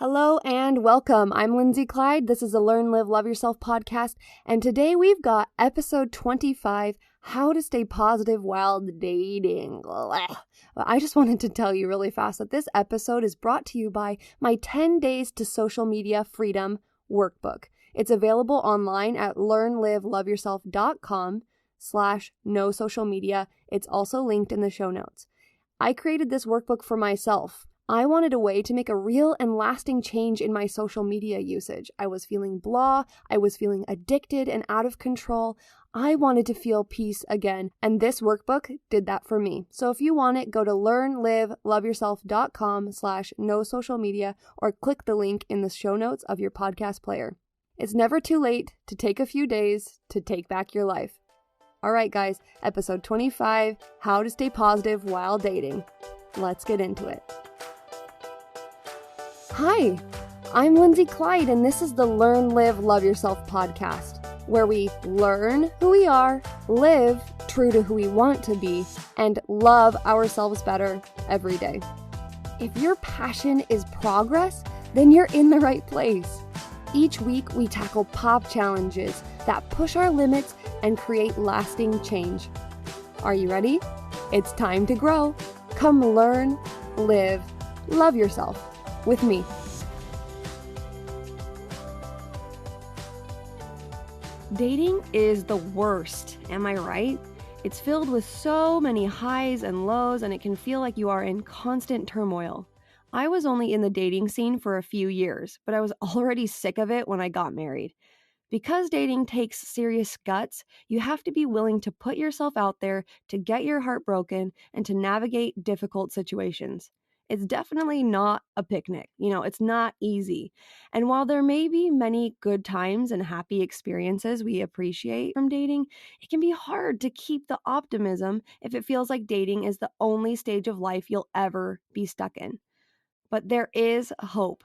Hello and welcome. I'm Lindsay Clyde. This is the Learn, Live, Love Yourself podcast. And today we've got episode 25, How to Stay Positive While Dating. I just wanted to tell you really fast that this episode is brought to you by my 10 Days to Social Media Freedom workbook. It's available online at learnliveloveyourself.com/no social media. It's also linked in the show notes. I created this workbook for myself. I wanted a way to make a real and lasting change in my social media usage. I was feeling blah, I was feeling addicted and out of control. I wanted to feel peace again, and this workbook did that for me. So if you want it, go to learnliveloveyourself.com/no social media or click the link in the show notes of your podcast player. It's never too late to take a few days to take back your life. All right, guys, episode 25, How to Stay Positive While Dating. Let's get into it. Hi, I'm Lindsay Clyde, and this is the Learn, Live, Love Yourself podcast, where we learn who we are, live true to who we want to be, and love ourselves better every day. If your passion is progress, then you're in the right place. Each week, we tackle pop challenges that push our limits and create lasting change. Are you ready? It's time to grow. Come learn, live, love yourself with me. Dating is the worst, am I right? It's filled with so many highs and lows, and it can feel like you are in constant turmoil. I was only in the dating scene for a few years, but I was already sick of it when I got married. Because dating takes serious guts, you have to be willing to put yourself out there to get your heart broken and to navigate difficult situations. It's definitely not a picnic. It's not easy. And while there may be many good times and happy experiences we appreciate from dating, it can be hard to keep the optimism if it feels like dating is the only stage of life you'll ever be stuck in. But there is hope.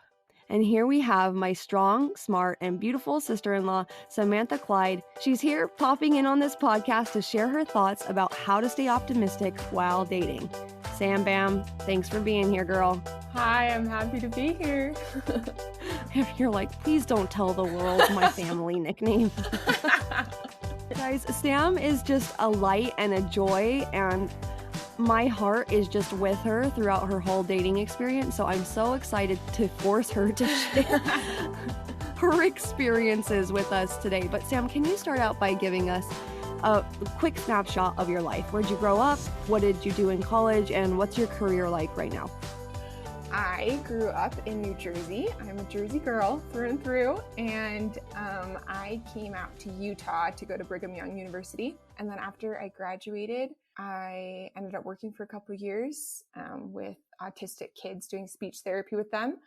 And here we have my strong, smart, and beautiful sister-in-law, Samantha Clyde. She's here popping in on this podcast to share her thoughts about how to stay optimistic while dating. Sam Bam, thanks for being here, girl. Hi, I'm happy to be here. You're like, please don't tell the world my family nickname. Guys, Sam is just a light and a joy, and my heart is just with her throughout her whole dating experience, so I'm so excited to force her to share her experiences with us today. But Sam, can you start out by giving us a quick snapshot of your life? Where'd you grow up? What did you do in college? And what's your career like right now? I grew up in New Jersey. I'm a Jersey girl through and through, and I came out to Utah to go to Brigham Young University. And then after I graduated, I ended up working for a couple of years with autistic kids, doing speech therapy with them.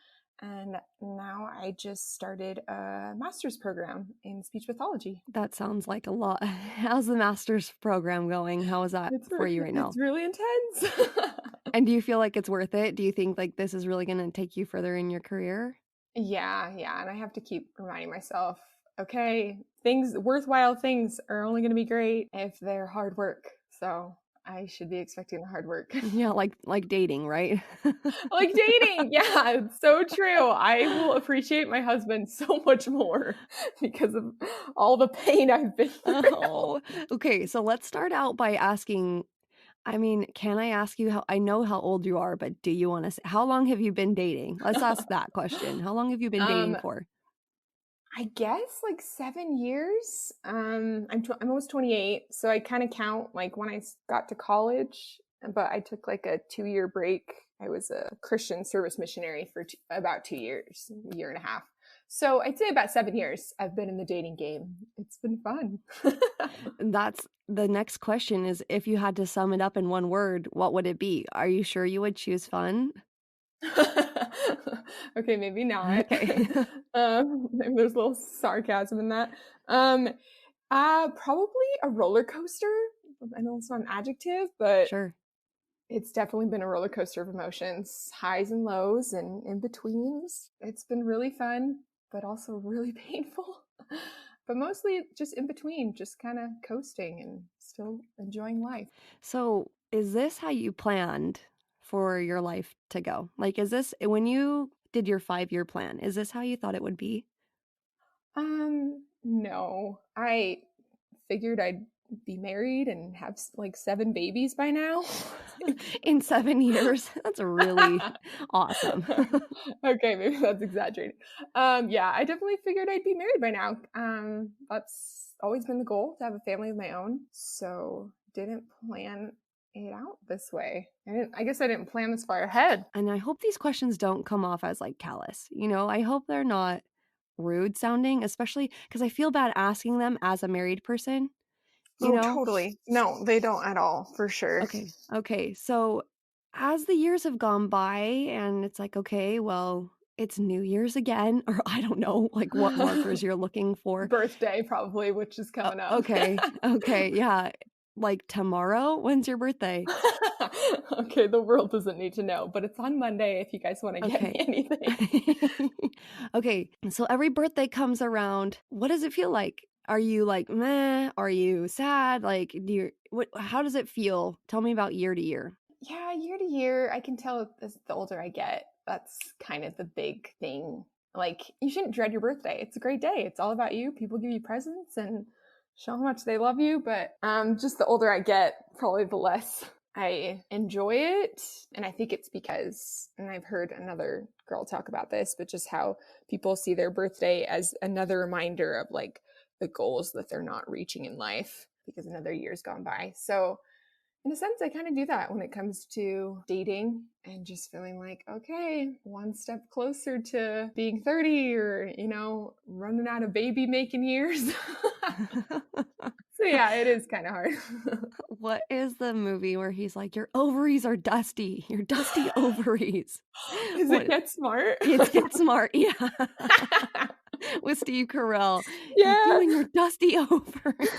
And now I just started a master's program in speech pathology. That sounds like a lot. How's the master's program going? How is that for you right now? It's really intense. And do you feel like it's worth it? Do you think like this is really going to take you further in your career? Yeah. And I have to keep reminding myself, okay, worthwhile things are only going to be great if they're hard work. So I should be expecting the hard work. Yeah, like dating, right? Like dating. Yeah, it's so true. I will appreciate my husband so much more because of all the pain I've been through. Oh, okay. So let's start out by asking, can I ask you I know how old you are, but do you want to say, how long have you been dating? Let's ask that question. How long have you been dating for? I guess like 7 years. I'm almost 28, so I kind of count like when I got to college, but I took like a 2-year break. I was a Christian service missionary for about 2 years, a year and a half. So I'd say about 7 years I've been in the dating game. It's been fun. That's the next question is, if you had to sum it up in one word, what would it be? Are you sure you would choose fun? Okay, maybe not. Okay. Maybe there's a little sarcasm in that. Probably a roller coaster. I know it's not an adjective, but Sure. It's definitely been a roller coaster of emotions, highs and lows and in betweens. It's been really fun, but also really painful. But mostly just in between, just kind of coasting and still enjoying life. So is this how you planned for your life to go? Like, is this when you did your 5-year plan? Is this how you thought it would be? No. I figured I'd be married and have like 7 babies by now. In 7 years? That's really awesome. Okay, maybe that's exaggerating. Yeah, I definitely figured I'd be married by now. That's always been the goal, to have a family of my own. So didn't plan it out this way. I guess I didn't plan this far ahead. And I hope these questions don't come off as like callous. I hope they're not rude sounding, especially because I feel bad asking them as a married person, you Oh, know? totally. No, they don't at all, for sure. Okay. So as the years have gone by and it's like, okay, well, it's New Year's again, or I don't know, like what markers you're looking for. Birthday, probably, which is coming up. Okay. Yeah. Like tomorrow? When's your birthday? Okay, the world doesn't need to know, but it's on Monday if you guys want to get me Okay. anything. Okay. So every birthday comes around. What does it feel like? Are you like meh? Are you sad? Like, how does it feel? Tell me about year to year. Yeah, year to year, I can tell as the older I get, that's kind of the big thing. Like, you shouldn't dread your birthday. It's a great day. It's all about you. People give you presents and show how much they love you. But just the older I get, probably the less I enjoy it. And I think it's because, and I've heard another girl talk about this, but just how people see their birthday as another reminder of like the goals that they're not reaching in life because another year's gone by. So in a sense, I kind of do that when it comes to dating and just feeling like, okay, one step closer to being 30 or, running out of baby making years. So yeah, it is kind of hard. What is the movie where he's like, your ovaries are dusty, your dusty ovaries? Is it Get Smart? It's Get Smart, yeah. With Steve Carell. Yeah. You and your dusty ovaries.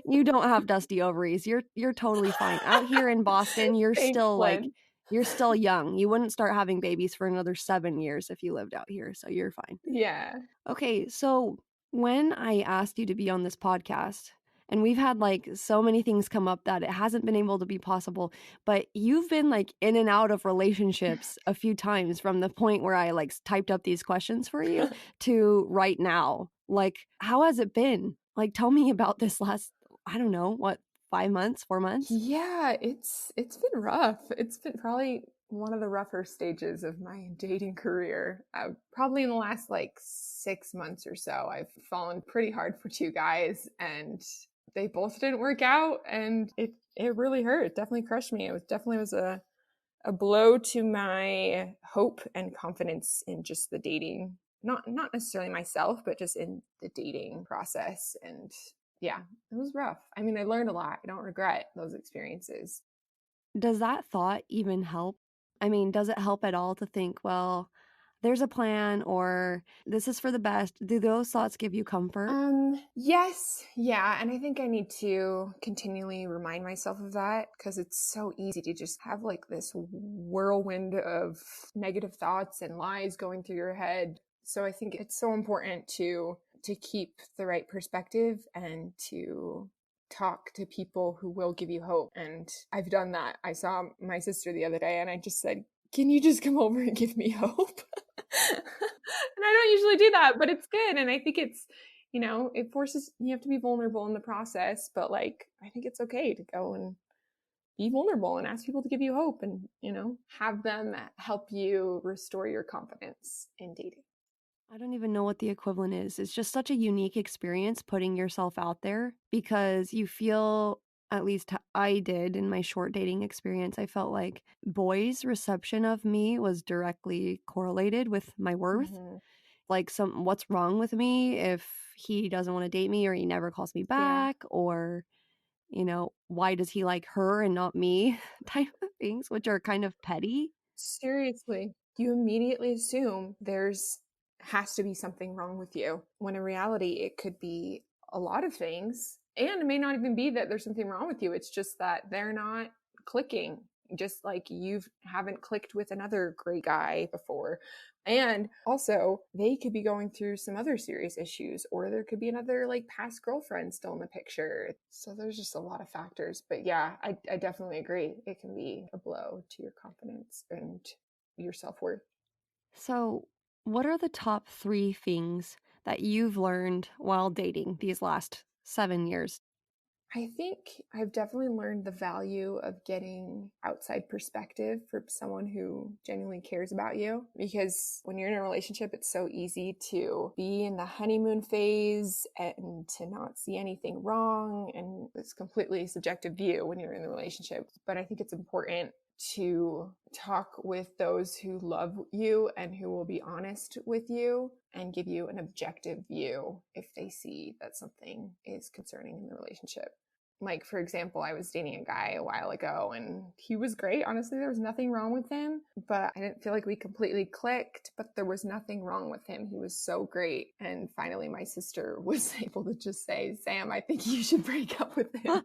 You don't have dusty ovaries. You're totally fine. Out here in Boston, you're Thanks, still Glenn. you're still young. You wouldn't start having babies for another 7 years if you lived out here, so you're fine. Yeah. Okay, so when I asked you to be on this podcast, and we've had like so many things come up that it hasn't been able to be possible, but you've been like in and out of relationships a few times from the point where I like typed up these questions for you to right now. Like, how has it been? Like, tell me about this last, I don't know, what, 5 months, 4 months? Yeah, it's been rough. It's been probably one of the rougher stages of my dating career. Probably in the last like 6 months or so, I've fallen pretty hard for 2 guys, and they both didn't work out, and it really hurt. It definitely crushed me. It definitely was a blow to my hope and confidence in just the dating, not necessarily myself, but just in the dating process. And yeah, it was rough. I mean, I learned a lot. I don't regret those experiences. Does that thought even help? I mean, does it help at all to think, well, there's a plan or this is for the best? Do those thoughts give you comfort? Yes, yeah, and I think I need to continually remind myself of that because it's so easy to just have like this whirlwind of negative thoughts and lies going through your head. So I think it's so important to keep the right perspective and to talk to people who will give you hope. And I've done that. I saw my sister the other day and I just said, "Can you just come over and give me hope?" And I don't usually do that, but it's good. And I think it's, it forces you have to be vulnerable in the process, but like I think it's okay to go and be vulnerable and ask people to give you hope and, have them help you restore your confidence in dating. I don't even know what the equivalent is. It's just such a unique experience putting yourself out there because you feel, at least I did in my short dating experience, I felt like boys' reception of me was directly correlated with my worth. Mm-hmm. Like, what's wrong with me if he doesn't want to date me or he never calls me back, or why does he like her and not me, type of things, which are kind of petty. Seriously, you immediately assume there's has to be something wrong with you when in reality it could be a lot of things, and it may not even be that there's something wrong with you. It's just that they're not clicking, just like you haven't clicked with another great guy before. And also they could be going through some other serious issues, or there could be another like past girlfriend still in the picture. So there's just a lot of factors. But yeah, I definitely agree. It can be a blow to your confidence and your self-worth. So, what are the top 3 things that you've learned while dating these last 7 years? I think I've definitely learned the value of getting outside perspective for someone who genuinely cares about you. Because when you're in a relationship, it's so easy to be in the honeymoon phase and to not see anything wrong. And it's completely subjective view when you're in the relationship. But I think it's important to talk with those who love you and who will be honest with you and give you an objective view if they see that something is concerning in the relationship. Like, for example, I was dating a guy a while ago and he was great. Honestly, there was nothing wrong with him, but I didn't feel like we completely clicked, but there was nothing wrong with him. He was so great. And finally, my sister was able to just say, Sam, I think you should break up with him.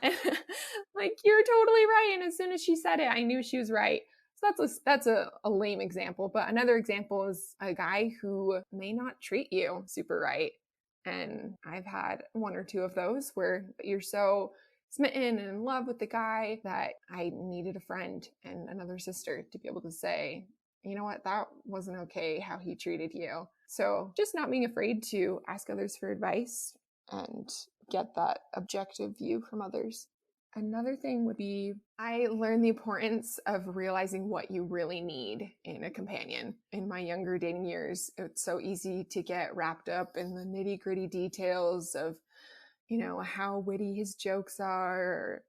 And, like, you're totally right. And as soon as she said it, I knew she was right. So that's a lame example. But another example is a guy who may not treat you super right. And I've had 1 or 2 of those where you're so smitten and in love with the guy that I needed a friend and another sister to be able to say, you know what, that wasn't okay how he treated you. So just not being afraid to ask others for advice and get that objective view from others. Another thing would be I learned the importance of realizing what you really need in a companion. In my younger dating years, it's so easy to get wrapped up in the nitty-gritty details of, you know, how witty his jokes are or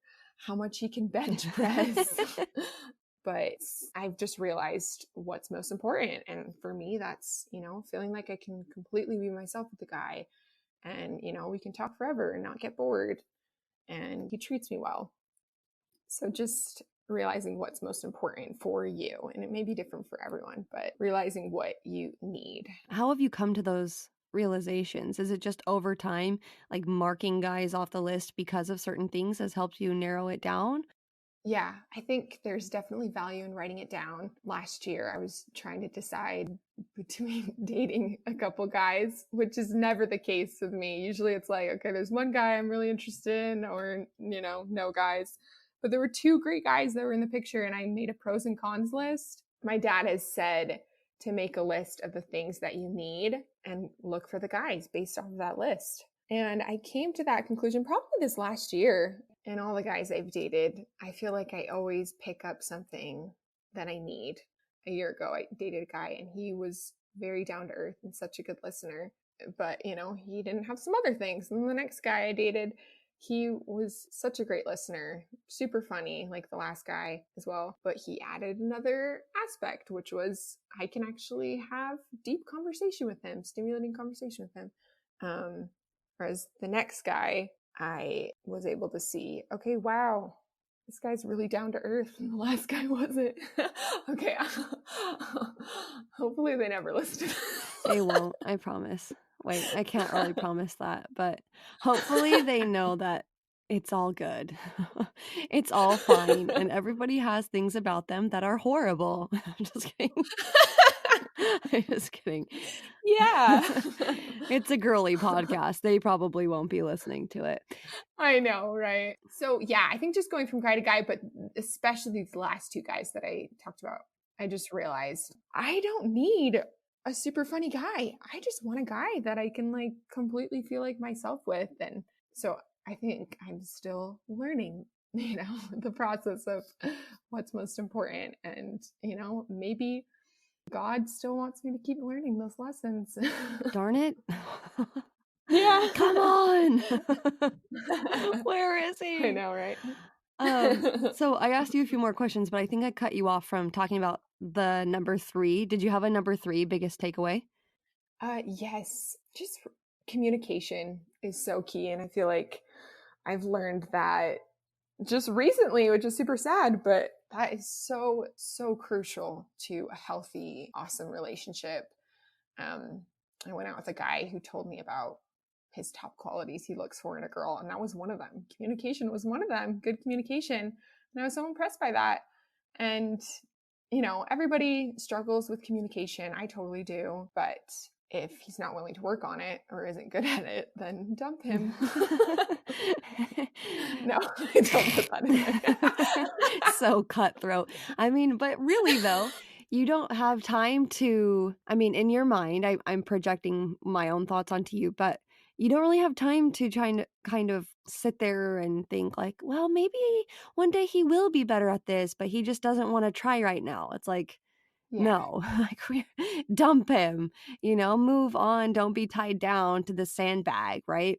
how much he can bench press. But I've just realized what's most important. And for me, that's, you know, feeling like I can completely be myself with the guy. And, you know, we can talk forever and not get bored. And he treats me well. So just realizing what's most important for you. And it may be different for everyone, but realizing what you need. How have you come to those realizations? Is it just over time, like marking guys off the list because of certain things has helped you narrow it down? Yeah, I think there's definitely value in writing it down. Last year, I was trying to decide between dating a couple guys, which is never the case with me. Usually it's like, okay, there's one guy I'm really interested in, or, you know, no guys. But there were 2 great guys that were in the picture, and I made a pros and cons list. My dad has said to make a list of the things that you need and look for the guys based off of that list. And I came to that conclusion probably this last year. And all the guys I've dated, I feel like I always pick up something that I need. A year ago, I dated a guy and he was very down to earth and such a good listener. But, you know, he didn't have some other things. And the next guy I dated, he was such a great listener, super funny, like the last guy as well. But he added another aspect, which was I can actually have deep conversation with him, stimulating conversation with him. Whereas the next guy, I was able to see, okay, wow, this guy's really down to earth and the last guy wasn't. Okay. Hopefully they never listen. They won't, I promise. Wait, I can't really promise that, but hopefully they know that it's all good. It's all fine, and everybody has things about them that are horrible. I'm just kidding. I'm just kidding. Yeah. It's a girly podcast. They probably won't be listening to it. I know, right? So yeah, I think just going from guy to guy, but especially these last 2 guys that I talked about, I just realized I don't need a super funny guy. I just want a guy that I can like completely feel like myself with. And so I think I'm still learning, you know, the process of what's most important. And, you know, maybe God still wants me to keep learning those lessons. Darn it. Yeah. Come on. Where is he? I know, right? So I asked you a few more questions, but I think I cut you off from talking about the number 3. Did you have a number 3 biggest takeaway? Yes, just communication is so key. And I feel like I've learned that just recently, which is super sad, but that is so, so crucial to a healthy, awesome relationship. I went out with a guy who told me about his top qualities he looks for in a girl, and that was one of them. Communication was one of them, good communication. And I was so impressed by that. And, you know, everybody struggles with communication. I totally do. But if he's not willing to work on it or isn't good at it, then dump him. No, don't put that in there. So cutthroat. I mean, but really though, You don't have time to, I mean, in your mind, I'm projecting my own thoughts onto you, but you don't really have time to try and kind of sit there and think like, well, maybe one day he will be better at this, but he just doesn't want to try right now. It's like, Yeah, no, like dump him, move on. Don't be tied down to the sandbag, right?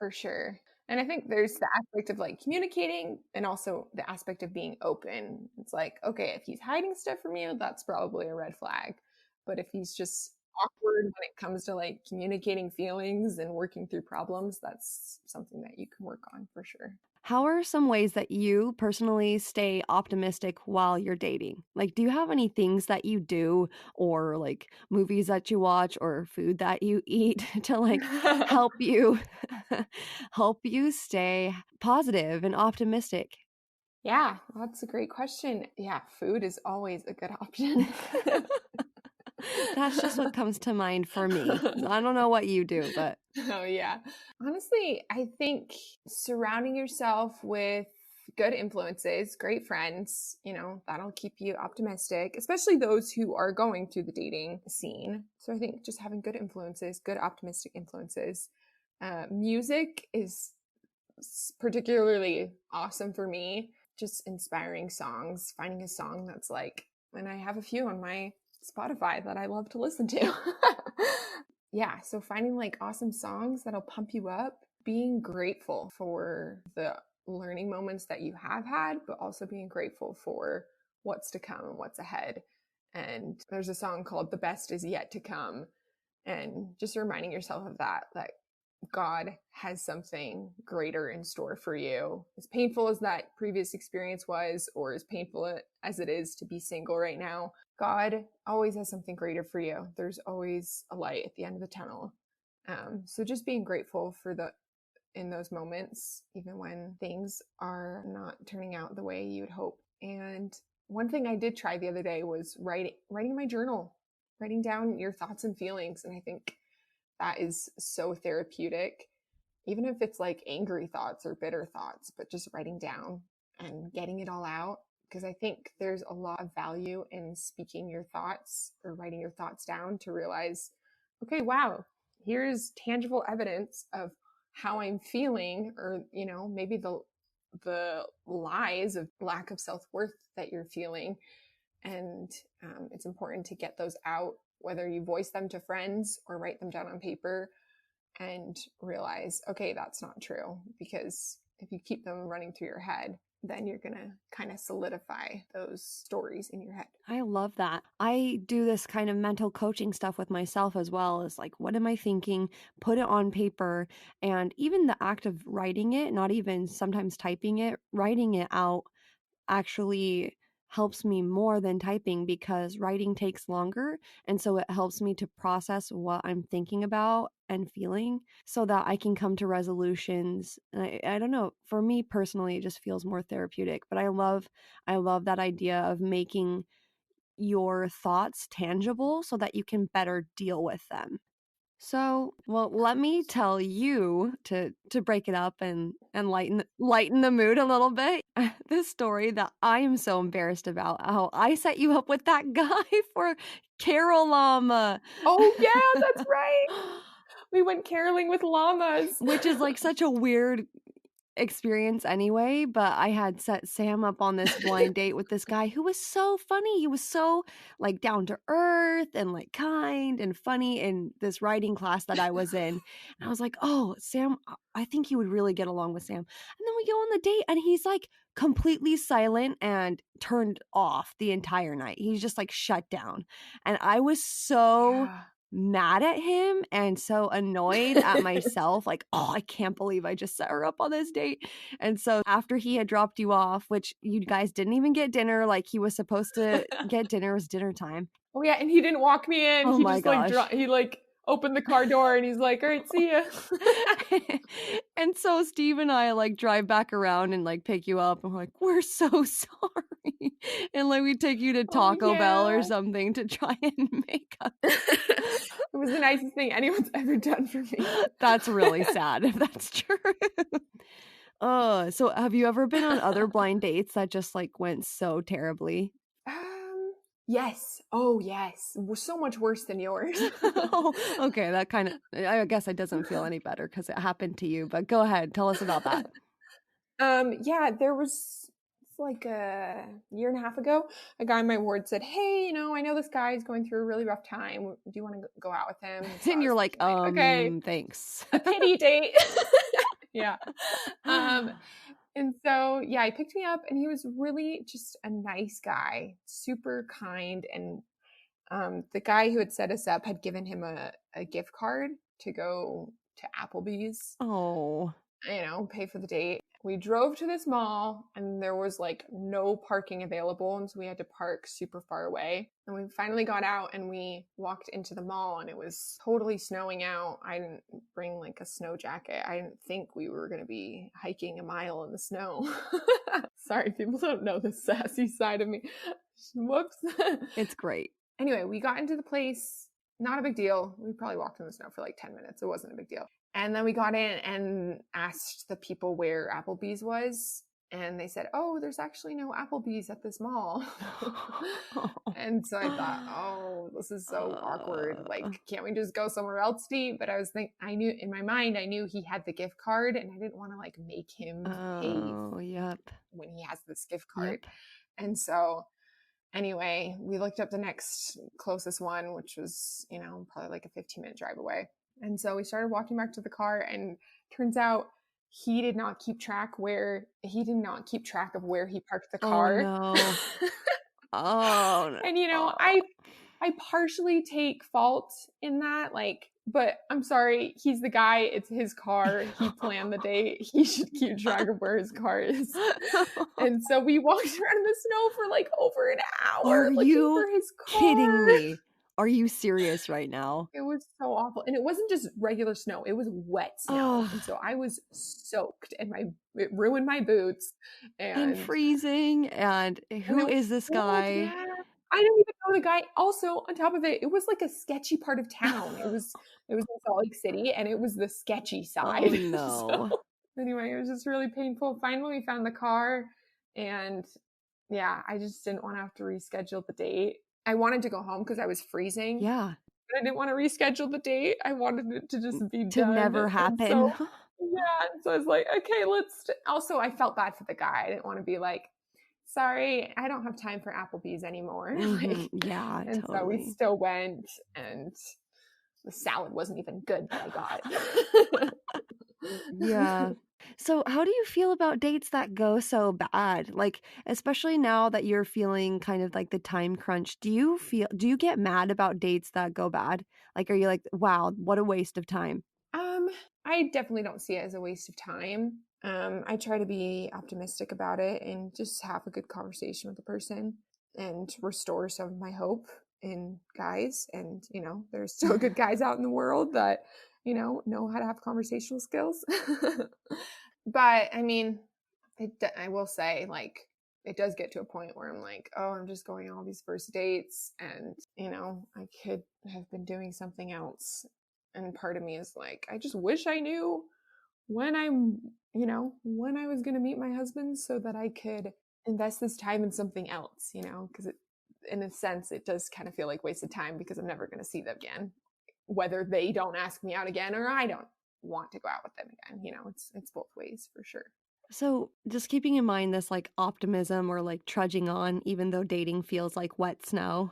for sure. And I think there's the aspect of like communicating and also the aspect of being open. It's like, okay, if he's hiding stuff from you, that's probably a red flag. But if he's just awkward when it comes to like communicating feelings and working through problems, that's something that you can work on for sure. How are some ways that you personally stay optimistic while you're dating? Like, do you have any things that you do or like movies that you watch or food that you eat to like help you help you stay positive and optimistic? Yeah, that's a great question. Yeah, food is always a good option. That's just what comes to mind for me. I don't know what you do, but Oh, yeah. Honestly, I think surrounding yourself with good influences, great friends, that'll keep you optimistic, especially those who are going through the dating scene. So I think just having good influences, good optimistic influences. Music is particularly awesome for me. Just inspiring songs, finding a song that's like, and I have a few on my Spotify that I love to listen to. Yeah, so finding like awesome songs that'll pump you up, being grateful for the learning moments that you have had, but also being grateful for what's to come and what's ahead. And there's a song called The Best Is Yet to Come. And just reminding yourself of that God has something greater in store for you. As painful as that previous experience was, or as painful as it is to be single right now, God always has something greater for you. There's always a light at the end of the tunnel. So just being grateful for in those moments, even when things are not turning out the way you would hope. And one thing I did try the other day was writing my journal, writing down your thoughts and feelings. And I think that is so therapeutic, even if it's like angry thoughts or bitter thoughts, but just writing down and getting it all out. Because I think there's a lot of value in speaking your thoughts or writing your thoughts down to realize, okay, wow, here's tangible evidence of how I'm feeling, or, maybe the lies of lack of self-worth that you're feeling. And it's important to get those out, whether you voice them to friends or write them down on paper and realize, okay, that's not true. Because if you keep them running through your head, then you're going to kind of solidify those stories in your head. I love that. I do this kind of mental coaching stuff with myself as well as like, what am I thinking? Put it on paper. And even the act of writing it, not even sometimes typing it, writing it out actually helps me more than typing because writing takes longer. And so it helps me to process what I'm thinking about and feeling so that I can come to resolutions. And I don't know, for me personally, it just feels more therapeutic. But I love that idea of making your thoughts tangible so that you can better deal with them. So, well, let me tell you to break it up and lighten the mood a little bit. This story that I am so embarrassed about how I set you up with that guy for Carol Llama. Oh, yeah, that's right. We went caroling with llamas, Which is like such a weird experience anyway, but I had set Sam up on this blind date with this guy who was so funny. He was so like down to earth and like kind and funny in this writing class that I was in. And I was like, "Oh, Sam, I think he would really get along with Sam." And then we go on the date and he's like completely silent and turned off the entire night. He's just like shut down. And I was so yeah. mad at him and so annoyed at myself like, oh, I can't believe I just set her up on this date. And so after he had dropped you off, which you guys didn't even get dinner like he was supposed to get dinner, it was dinner time. Oh, yeah, and he didn't walk me in. Oh He my just like gosh. he like opened the car door and he's like, all right, see ya. And so Steve and I like drive back around and like pick you up and we're like, we're so sorry. And like we take you to Oh, Taco Bell or yeah. something to try and make up. It was the nicest thing anyone's ever done for me. That's really sad if that's true. So have you ever been on other blind dates that just like went so terribly? Yes. Oh, yes. So much worse than yours. Oh, okay, that kind of, I guess it doesn't feel any better because it happened to you, but go ahead, tell us about that. Yeah, there was it's like a year and a half ago, a guy in my ward said, "Hey, I know this guy is going through a really rough time. Do you want to go out with him?" And so And I you're was like, thinking, like, okay, thanks. a pity date. Yeah. Um, and so yeah, he picked me up, and he was really just a nice guy, super kind, and the guy who had set us up had given him a gift card to go to Applebee's, Oh, pay for the date. We drove to this mall and there was like no parking available. And so we had to park super far away. And we finally got out and we walked into the mall and it was totally snowing out. I didn't bring like a snow jacket. I didn't think we were going to be hiking a mile in the snow. Sorry, people don't know the sassy side of me. Whoops. it's great. Anyway, we got into the place. Not a big deal. We probably walked in the snow for like 10 minutes. It wasn't a big deal. And then we got in and asked the people where Applebee's was. And they said, "Oh, there's actually no Applebee's at this mall." And so I thought, oh, this is so awkward. Like, can't we just go somewhere else to eat? But I knew in my mind, I knew he had the gift card and I didn't want to like make him pay Yep. when he has this gift card. Yep. And so anyway, we looked up the next closest one, which was, probably like a 15-minute drive away. And so we started walking back to the car and turns out he did not keep track of where he parked the Oh car. no. Oh no. And I partially take fault in that, like, but I'm sorry, he's the guy, it's his car, he planned the date, he should keep track of where his car is. And so we walked around in the snow for like over an hour Are looking you for his car. kidding me? Are you serious right now? It was so awful. And it wasn't just regular snow, it was wet snow. And so I was soaked and it ruined my boots. And freezing. And who is this guy? Yeah. I didn't even know the guy. Also, on top of it, it was like a sketchy part of town. It was in Salt Lake City, and it was the sketchy side. Oh no. So, anyway, it was just really painful. Finally, we found the car, and yeah, I just didn't want to have to reschedule the date. I wanted to go home because I was freezing. Yeah. But I didn't want to reschedule the date. I wanted it to just be to done. never happen. So I was like, okay, also, I felt bad for the guy. I didn't want to be like, sorry, I don't have time for Applebee's anymore. Yeah, and totally. So we still went, and the salad wasn't even good that I got. Yeah. So how do you feel about dates that go so bad? Like, especially now that you're feeling kind of like the time crunch, do you get mad about dates that go bad? Like, are you like, wow, what a waste of time? I definitely don't see it as a waste of time. I try to be optimistic about it and just have a good conversation with the person and restore some of my hope in guys. And, there's still good guys out in the world that, know how to have conversational skills. But I mean, I will say, like, it does get to a point where I'm like, oh, I'm just going on all these first dates and, I could have been doing something else. And part of me is like, I just wish I knew when when I was going to meet my husband so that I could invest this time in something else, because in a sense, it does kind of feel like wasted time because I'm never going to see them again, whether they don't ask me out again or I don't want to go out with them again. It's both ways for sure. So just keeping in mind this like optimism or like trudging on, even though dating feels like wet snow,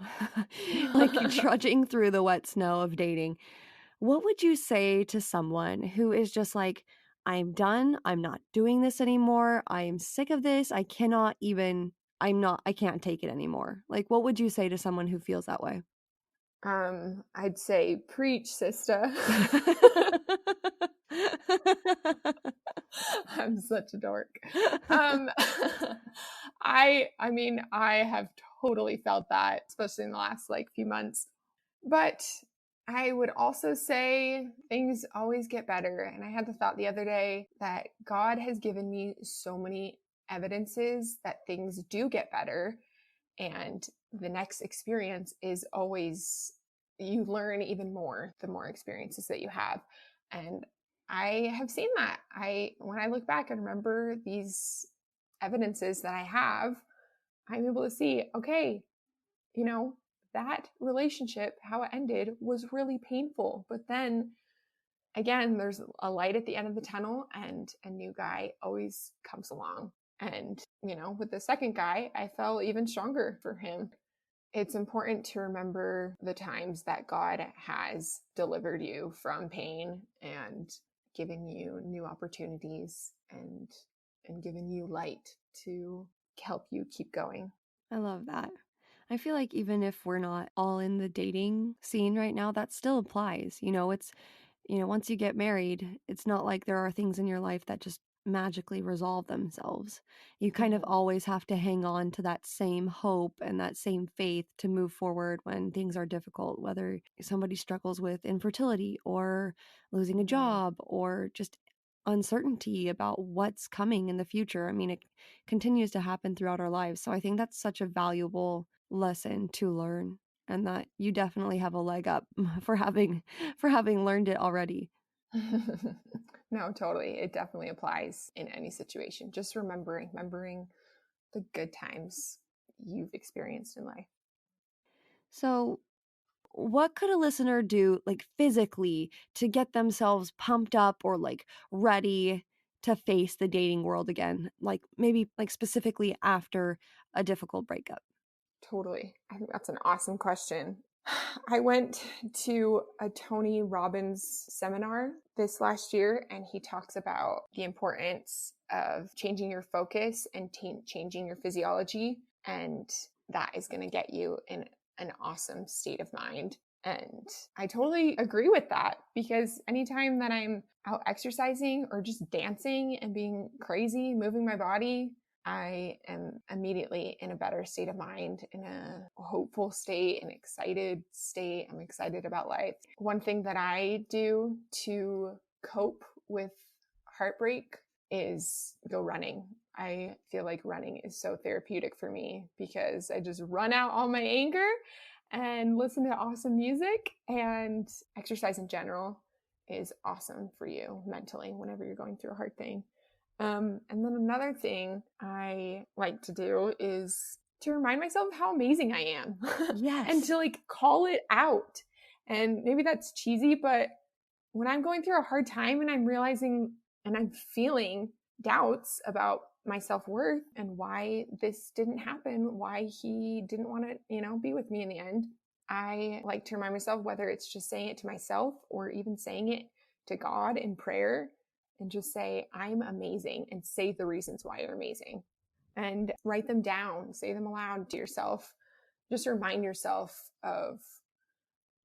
like trudging through the wet snow of dating. What would you say to someone who is just like, I'm done. I'm not doing this anymore. I am sick of this. I can't take it anymore. Like, what would you say to someone who feels that way? I'd say preach, sister. I'm such a dork. I mean, I have totally felt that, especially in the last few months. But I would also say things always get better. And I had the thought the other day that God has given me so many evidences that things do get better. And the next experience is always, you learn even more the more experiences that you have. And I have seen that. When I look back and remember these evidences that I have, I'm able to see, okay, that relationship, how it ended, was really painful. But then again, there's a light at the end of the tunnel, and a new guy always comes along. And, with the second guy, I felt even stronger for him. It's important to remember the times that God has delivered you from pain and given you new opportunities and given you light to help you keep going. I love that. I feel like even if we're not all in the dating scene right now, that still applies. Once you get married, it's not like there are things in your life that just magically resolve themselves. You kind of always have to hang on to that same hope and that same faith to move forward when things are difficult, whether somebody struggles with infertility or losing a job or just uncertainty about what's coming in the future. I mean, it continues to happen throughout our lives. So I think that's such a valuable lesson to learn, and that you definitely have a leg up for having learned it already. No, totally. It definitely applies in any situation. Just remembering the good times you've experienced in life. So, what could a listener do, like physically, to get themselves pumped up or like ready to face the dating world again? Like maybe like specifically after a difficult breakup? Totally. I think that's an awesome question. I went to a Tony Robbins seminar this last year, and he talks about the importance of changing your focus and changing your physiology. And that is going to get you in an awesome state of mind. And I totally agree with that, because anytime that I'm out exercising or just dancing and being crazy, moving my body, I am immediately in a better state of mind, in a hopeful state, an excited state. I'm excited about life. One thing that I do to cope with heartbreak is go running. I feel like running is so therapeutic for me, because I just run out all my anger and listen to awesome music. And exercise in general is awesome for you mentally whenever you're going through a hard thing. And then another thing I like to do is to remind myself of how amazing I am. Yes. And to like call it out. And maybe that's cheesy, but when I'm going through a hard time and I'm realizing and I'm feeling doubts about my self-worth and why this didn't happen, why he didn't want to, be with me in the end, I like to remind myself, whether it's just saying it to myself or even saying it to God in prayer, and just say, I'm amazing, and say the reasons why you're amazing, and write them down, say them aloud to yourself. Just remind yourself of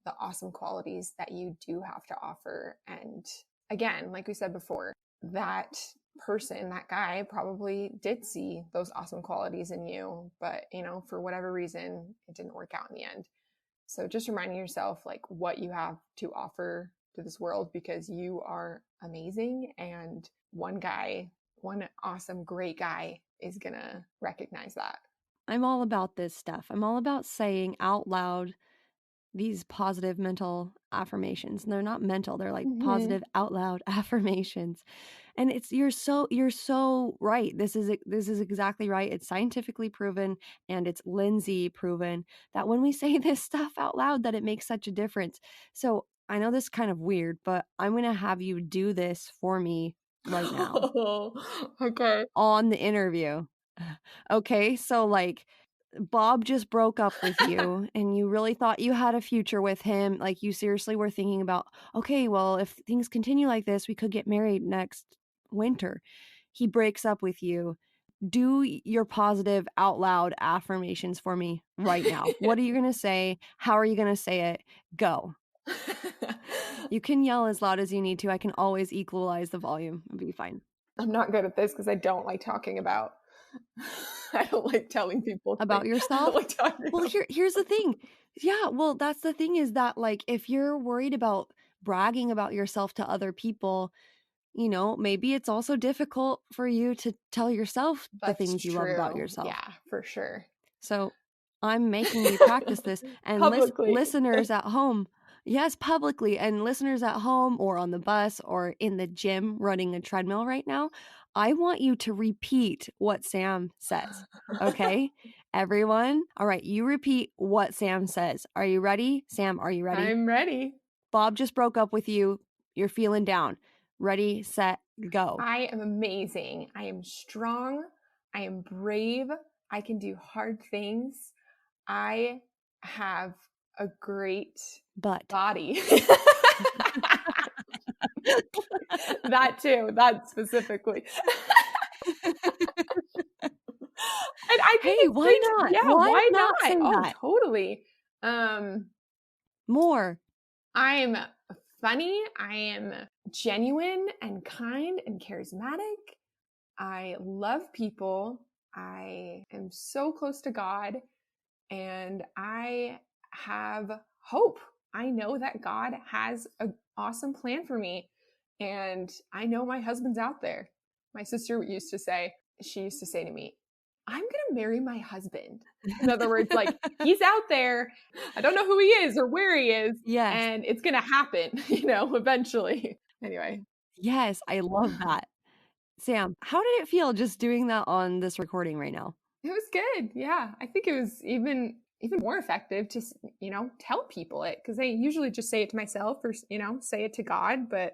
the awesome qualities that you do have to offer. And again, like we said before, that person, that guy probably did see those awesome qualities in you, but for whatever reason, it didn't work out in the end. So just reminding yourself like what you have to offer to this world, because you are amazing, and one awesome, great guy is gonna recognize that. I'm all about this stuff. I'm all about saying out loud these positive mental affirmations. And they're not mental, they're like positive out loud affirmations. And you're so right. This is exactly right. It's scientifically proven, and it's Lindsay proven, that when we say this stuff out loud, that it makes such a difference. So I know this is kind of weird, but I'm going to have you do this for me right now. Okay. On the interview. Okay, so like Bob just broke up with you and you really thought you had a future with him. Like you seriously were thinking about, okay, well, if things continue like this, we could get married next winter. He breaks up with you. Do your positive out loud affirmations for me right now. What are you going to say? How are you going to say it? Go. You can yell as loud as you need to. I can always equalize the volume. It'll be fine. I'm not good at this because I don't like talking about. I don't like telling people about yourself. Well, here's the thing. Yeah, well, that's the thing, is that like if you're worried about bragging about yourself to other people, maybe it's also difficult for you to tell yourself the things you love about yourself. Yeah, for sure. So I'm making you practice this. And listeners at home, yes, publicly, and listeners at home or on the bus or in the gym running a treadmill right now, I want you to repeat what Sam says, okay? everyone. All right, you repeat what Sam says. Are you ready? Sam, are you ready? I'm ready. Bob just broke up with you. You're feeling down. Ready, set, go. I am amazing. I am strong. I am brave. I can do hard things. I have a great But body. That too, that specifically. And I think hey, it's why great. not? Yeah, Why why not not? say Oh, that? totally. More. I'm funny. I am genuine and kind and charismatic. I love people. I am so close to God, and I have hope. I know that God has an awesome plan for me, and I know my husband's out there. My sister she used to say to me, I'm going to marry my husband. In other words, like, he's out there. I don't know who he is or where he is, Yes. and it's going to happen, eventually. Anyway. Yes, I love that. Sam, how did it feel just doing that on this recording right now? It was good. Yeah. I think it was even more effective to, tell people it, because I usually just say it to myself or, say it to God. But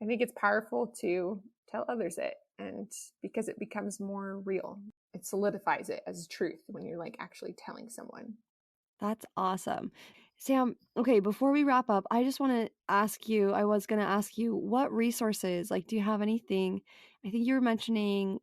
I think it's powerful to tell others it. And because it becomes more real, it solidifies it as truth when you're like actually telling someone. That's awesome. Sam, okay, before we wrap up, I just want to ask you, I was going to ask you what resources, like, do you have anything? I think you were mentioning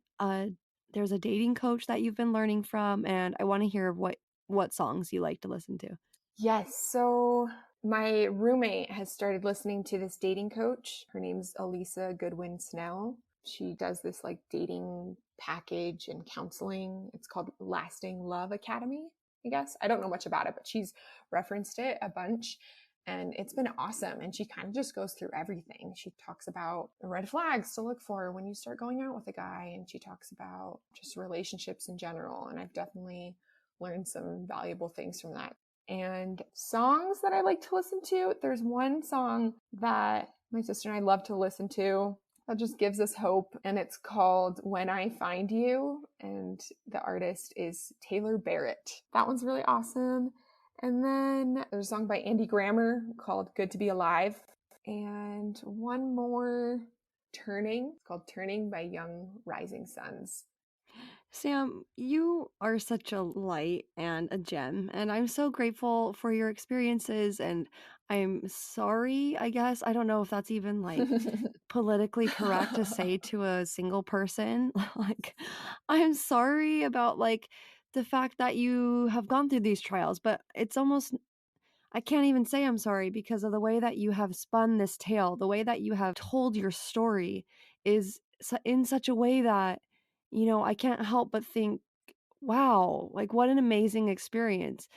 there's a dating coach that you've been learning from, and I want to hear what songs you like to listen to. Yes. So my roommate has started listening to this dating coach. Her name's Elisa Goodwin Snell. She does this like dating package and counseling. It's called Lasting Love Academy, I guess. I don't know much about it, but she's referenced it a bunch. And it's been awesome. And she kind of just goes through everything. She talks about the red flags to look for when you start going out with a guy. And she talks about just relationships in general. And I've definitely learned some valuable things from that. And songs that I like to listen to, there's one song that my sister and I love to listen to that just gives us hope, and it's called When I Find You, and the artist is Taylor Barrett. That one's really awesome. And then there's a song by Andy Grammer called Good to Be Alive, and one more, Turning. It's called Turning by Young Rising Suns. Sam, you are such a light and a gem, and I'm so grateful for your experiences. And I'm sorry, I guess. I don't know if that's even like politically correct to say to a single person. Like, I'm sorry about like the fact that you have gone through these trials, but it's almost, I can't even say I'm sorry because of the way that you have spun this tale, the way that you have told your story is in such a way that, I can't help but think, wow, like what an amazing experience.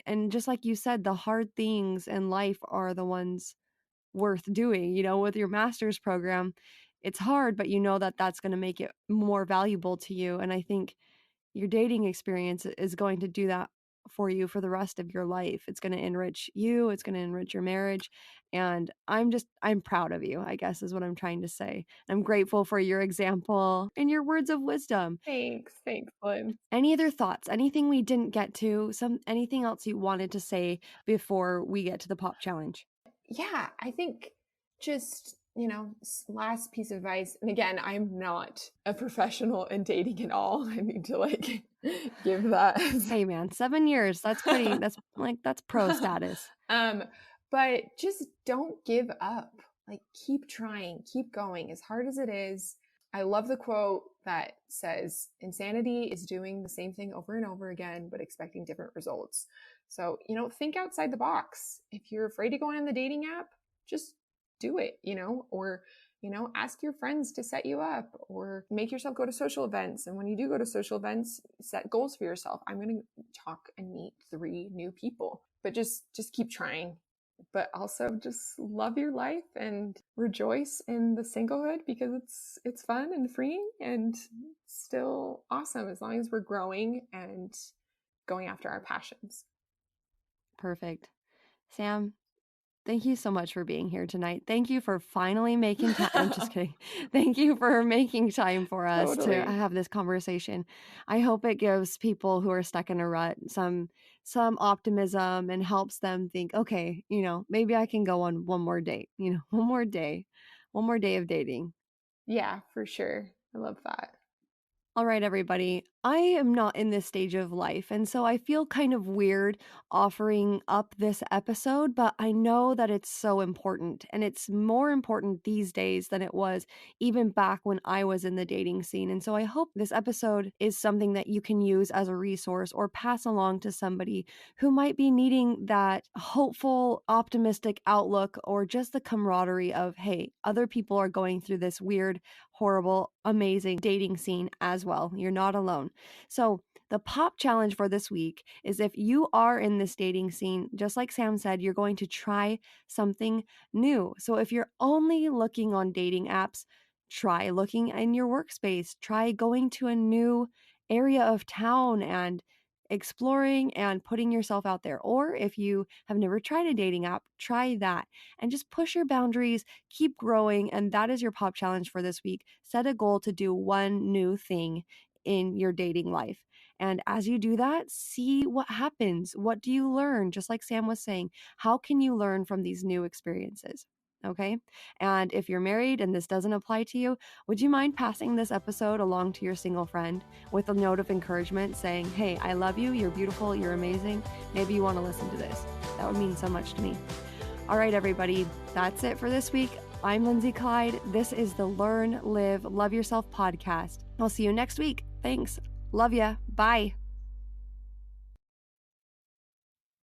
And just like you said, the hard things in life are the ones worth doing. With your master's program, it's hard, but you know that that's going to make it more valuable to you. And I think your dating experience is going to do that for you for the rest of your life. It's going to enrich you, it's going to enrich your marriage. And I'm proud of you, I guess is what I'm trying to say. I'm grateful for your example and your words of wisdom. Thanks, Lynn. Any other thoughts? Anything we didn't get to? Anything else you wanted to say before we get to the pop challenge? Yeah, I think just, last piece of advice. And again, I'm not a professional in dating at all. I need to like give that. Hey man, 7 years. That's pro status. But just don't give up. Like, keep trying, keep going as hard as it is. I love the quote that says, insanity is doing the same thing over and over again, but expecting different results. So, think outside the box. If you're afraid to go on the dating app, just do it, or, ask your friends to set you up, or make yourself go to social events. And when you do go to social events, set goals for yourself. I'm going to talk and meet 3 new people, but just keep trying. But also just love your life and rejoice in the singlehood, because it's fun and freeing and still awesome as long as we're growing and going after our passions. Perfect. Sam, Thank you so much for being here tonight. Thank you for finally making time. I'm just kidding. Thank you for making time for us to Totally. have this conversation. I hope it gives people who are stuck in a rut some optimism and helps them think, okay, maybe I can go on one more date, one more day of dating. Yeah, for sure. I love that. All right, everybody. I am not in this stage of life, and so I feel kind of weird offering up this episode, but I know that it's so important, and it's more important these days than it was even back when I was in the dating scene. And so I hope this episode is something that you can use as a resource or pass along to somebody who might be needing that hopeful, optimistic outlook or just the camaraderie of, hey, other people are going through this weird, horrible, amazing dating scene as well. You're not alone. So, the pop challenge for this week is if you are in this dating scene, just like Sam said, you're going to try something new. So, if you're only looking on dating apps, try looking in your workspace, try going to a new area of town and exploring and putting yourself out there. Or if you have never tried a dating app, try that and just push your boundaries, keep growing. And that is your pop challenge for this week. Set a goal to do one new thing in your dating life. And as you do that, see what happens. What do you learn? Just like Sam was saying, how can you learn from these new experiences? Okay. And if you're married and this doesn't apply to you, would you mind passing this episode along to your single friend with a note of encouragement saying, hey, I love you. You're beautiful. You're amazing. Maybe you want to listen to this. That would mean so much to me. All right, everybody. That's it for this week. I'm Lindsay Clyde. This is the Learn, Live, Love Yourself podcast. I'll see you next week. Thanks. Love ya. Bye.